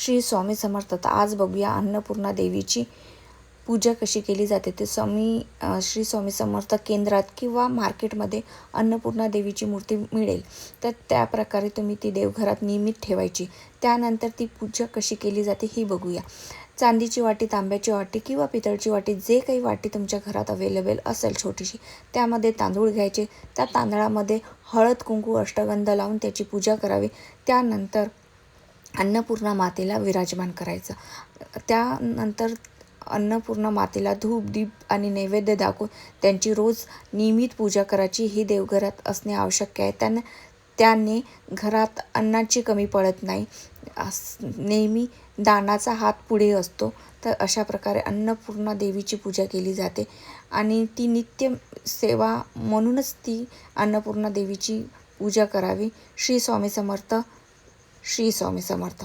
श्री स्वामी समर्थ. आज बघूया अन्नपूर्णा देवीची पूजा कशी केली जाते ते. श्री स्वामी समर्थ केंद्रात किंवा मार्केटमध्ये अन्नपूर्णा देवीची मूर्ती मिळेल, तर त्या प्रकारे तुम्ही ती देवघरात नियमित ठेवायची. त्यानंतर ती पूजा कशी केली जाते ही बघूया. चांदीची वाटी, तांब्याची वाटी किंवा पितळची वाटी, जे काही वाटी तुमच्या घरात अवेलेबल असेल छोटीशी, त्यामध्ये तांदूळ घ्यायचे. त्या तांदळामध्ये हळद, कुंकू, अष्टगंध लावून त्याची पूजा करावी. त्यानंतर अन्नपूर्णा मातेला विराजमान करायचं. त्यानंतर अन्नपूर्णा मातेला धूप, दीप आणि नैवेद्य दाखवून त्यांची रोज नियमित पूजा करायची. ही देवघरात असणे आवश्यक आहे. त्याने घरात अन्नाची कमी पडत नाही. नेहमी दानाचा हात पुढे असतो. तर अशा प्रकारे अन्नपूर्णा देवीची पूजा केली जाते आणि ती नित्य सेवा म्हणूनच ती अन्नपूर्णा देवीची पूजा करावी. श्री स्वामी समर्थ. श्री स्वामी समर्थ.